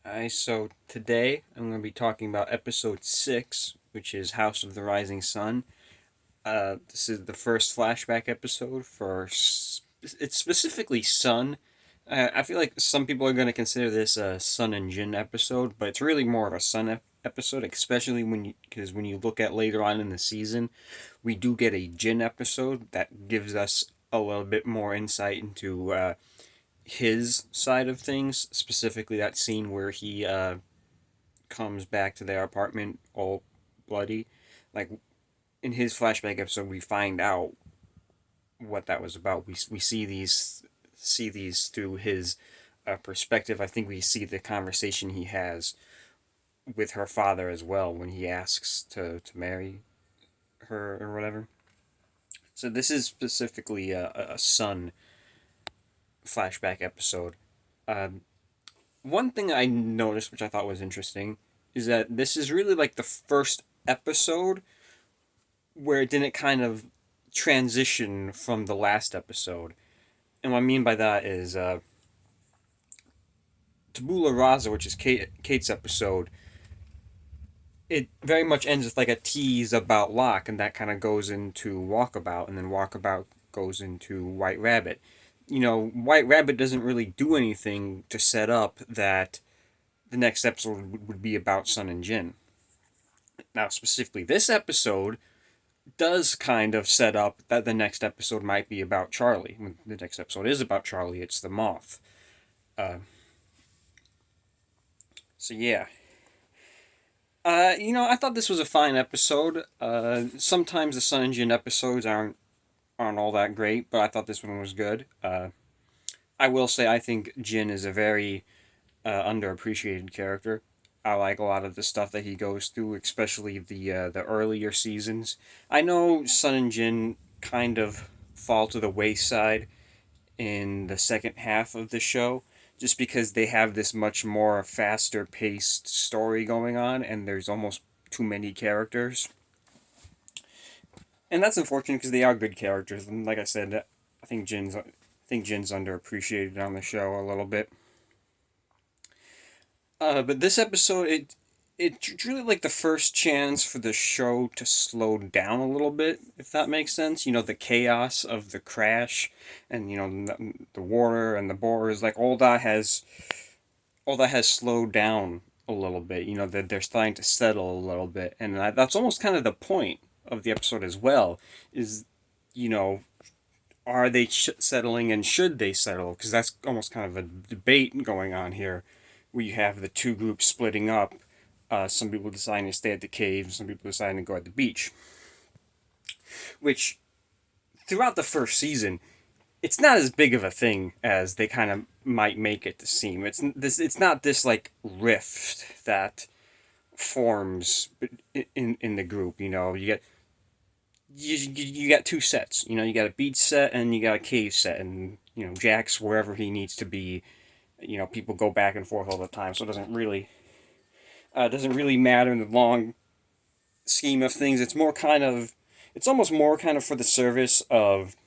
So today I'm going to be talking about episode 6, which is House of the Rising Sun. This is the first flashback episode it's specifically Sun. I feel like some people are going to consider this a Sun and Jin episode, but it's really more of a episode, especially because when you look at later on in the season, we do get a Jin episode that gives us a little bit more insight into his side of things, specifically that scene where he comes back to their apartment all bloody. Like in his flashback episode, we find out what that was about. We see these through his perspective. I think we see the conversation he has with her father as well when he asks to marry her or whatever. So this is specifically a son flashback episode. Um, One thing I noticed, which I thought was interesting, is that this is really like the first episode where it didn't kind of transition from the last episode. And what I mean by that is Tabula Rasa, which is Kate's episode, it very much ends with like a tease about Locke, and that kind of goes into Walkabout, and then Walkabout goes into White Rabbit. White Rabbit doesn't really do anything to set up that the next episode would be about Sun and Jin. Now, specifically, this episode does kind of set up that the next episode might be about Charlie. The next episode is about Charlie. It's the moth. Uh, so yeah. I thought this was a fine episode. Sometimes the Sun and Jin episodes aren't all that great, but I thought this one was good. I will say I think Jin is a very underappreciated character. I like a lot of the stuff that he goes through, especially the earlier seasons. I know Sun and Jin kind of fall to the wayside in the second half of the show, just because they have this much more faster paced story going on, and there's almost too many characters, and that's unfortunate because they are good characters. And like I said, I think Jin's underappreciated on the show a little bit. But this episode, it's really like the first chance for the show to slow down a little bit, if that makes sense. The chaos of the crash, and the water and the boars, like all that has slowed down a little bit. That they're starting to settle a little bit, and that's almost kind of the point of the episode as well. Is you know are they settling, and should they settle? Because that's almost kind of a debate going on here, where you have the two groups splitting up. Some people deciding to stay at the cave, some people deciding to go at the beach. Which throughout the first season, it's not as big of a thing as they kind of might make it to seem. It's not this like rift that forms in the group. You got two sets. You got a beach set and you got a cave set, and Jack's wherever he needs to be. People go back and forth all the time, so it doesn't really matter in the long scheme of things. It's almost more kind of for the service of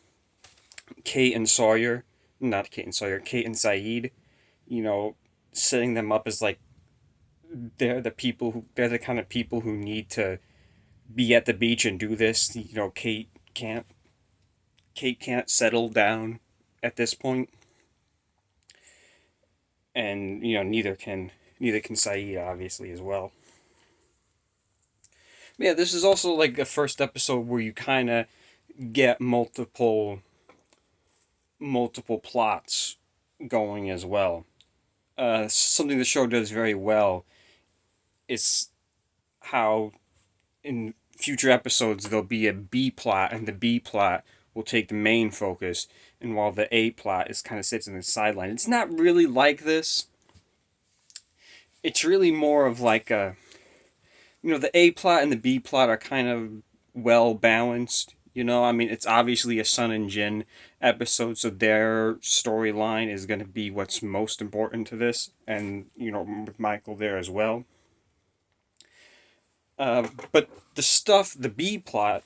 Kate and Sawyer, not Kate and Sawyer, Kate and Saeed. You know, setting them up as like they're the kind of people who need to be at the beach and do this. Can't Kate can't settle down at this point, and neither can Saeed, obviously, as well. But yeah, this is also like a first episode where you kind of get multiple plots going as well. Something the show does very well is how in future episodes there'll be a B plot, and the B plot will take the main focus, and while the A plot is kind of sits in the sideline. It's not really like this. It's really more of like the A plot and the B plot are kind of well balanced. I mean, it's obviously a Sun and Jin episode, so their storyline is going to be what's most important to this, and with Michael there as well. But the B plot,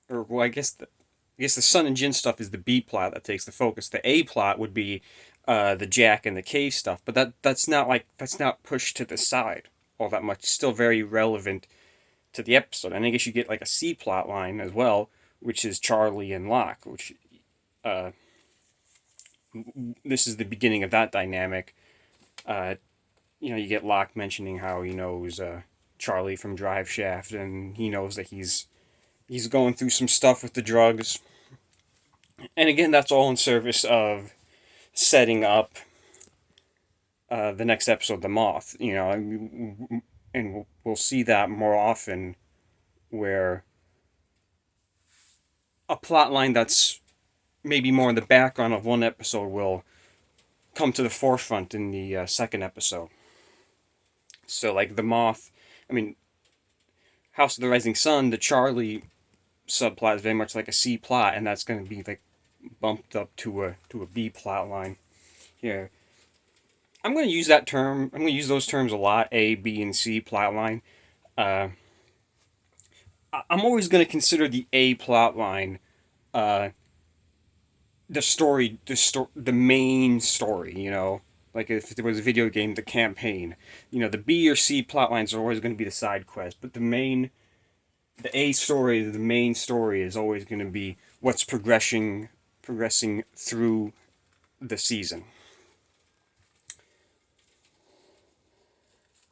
or well, I guess the Sun and Jin stuff is the B plot that takes the focus. The A plot would be the Jack and the Cave stuff, but that's not pushed to the side all that much. It's still very relevant to the episode. And I guess you get like a C plot line as well, which is Charlie and Locke, which uh, this is the beginning of that dynamic. Uh, you get Locke mentioning how he knows Charlie from Drive Shaft, and he knows that he's going through some stuff with the drugs. And again, that's all in service of setting up the next episode, The Moth. And we'll see that more often, where a plot line that's maybe more in the background of one episode will come to the forefront in the second episode. So, like The Moth, I mean, House of the Rising Sun, the Charlie subplot is very much like a C plot, and that's going to be like bumped up to a B plot line here. I'm going to use that term. I'm going to use those terms a lot: A, B, and C plot line. I'm always going to consider the A plot line uh, the main story. Like if there was a video game, the campaign. The B or C plot lines are always going to be the side quest, but the A story, the main story, is always going to be what's progressing through the season.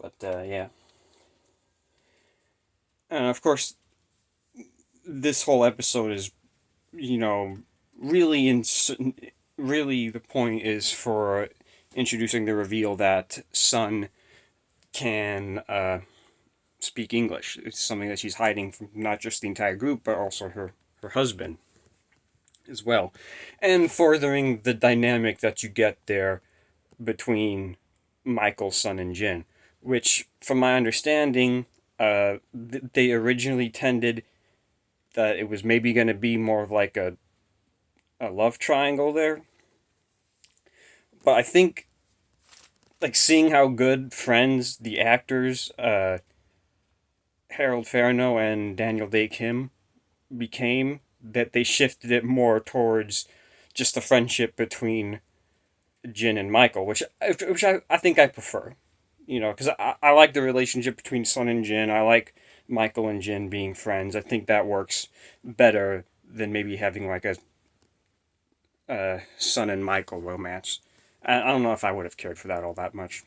But yeah, and of course, this whole episode is, really really the point is for introducing the reveal that Sun can speak English. It's something that she's hiding from not just the entire group, but also her husband as well. And furthering the dynamic that you get there between Michael, Sun, and Jin, which, from my understanding, they originally tended that it was maybe going to be more of like a love triangle there. But I think, like, seeing how good friends the actors, Harold Farino and Daniel Day Kim, became, that they shifted it more towards just the friendship between Jin and Michael, which I think I prefer. Because I like the relationship between Sun and Jin. I like Michael and Jin being friends. I think that works better than maybe having like a Sun and Michael romance. I don't know if I would have cared for that all that much.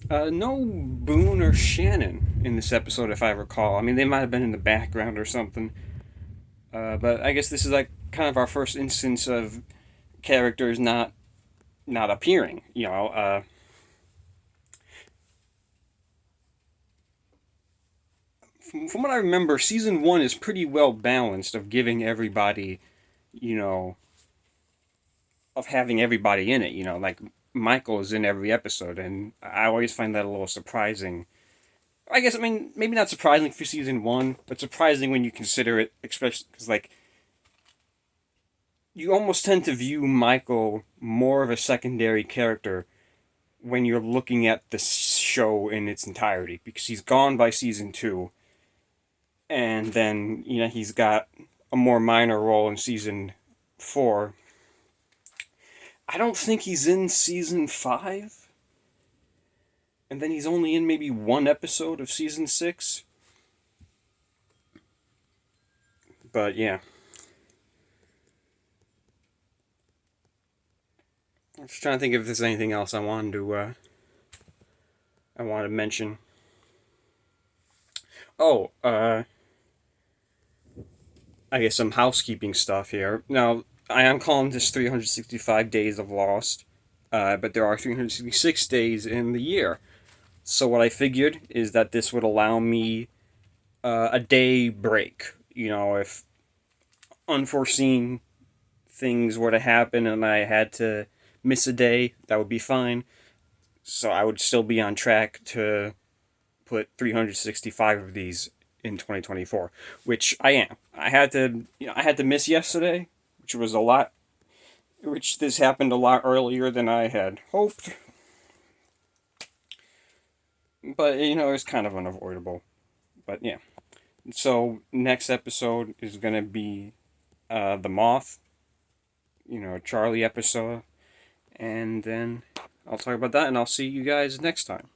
No Boone or Shannon in this episode, if I recall. I mean, they might have been in the background or something. But I guess this is like kind of our first instance of characters not appearing. From what I remember, season one is pretty well balanced of giving everybody, you know, of having everybody in it. Like Michael is in every episode, and I always find that a little surprising. I guess, I mean, maybe not surprising for season one, but surprising when you consider it, especially because, like, you almost tend to view Michael more of a secondary character when you're looking at the show in its entirety, because he's gone by season two, and then, he's got a more minor role in season four. I don't think he's in season five, and then he's only in maybe one episode of season six. But yeah. I'm just trying to think if there's anything else I wanted to mention. Oh, I guess some housekeeping stuff here. Now, I am calling this 365 days of Lost, but there are 366 days in the year. So what I figured is that this would allow me a day break. If unforeseen things were to happen and I had to miss a day, that would be fine. So I would still be on track to put 365 of these in 2024, which I am. I had to miss yesterday, which was a lot, which this happened a lot earlier than I had hoped. But, it's kind of unavoidable. But yeah. So next episode is gonna be the Moth, Charlie episode, and then I'll talk about that, and I'll see you guys next time.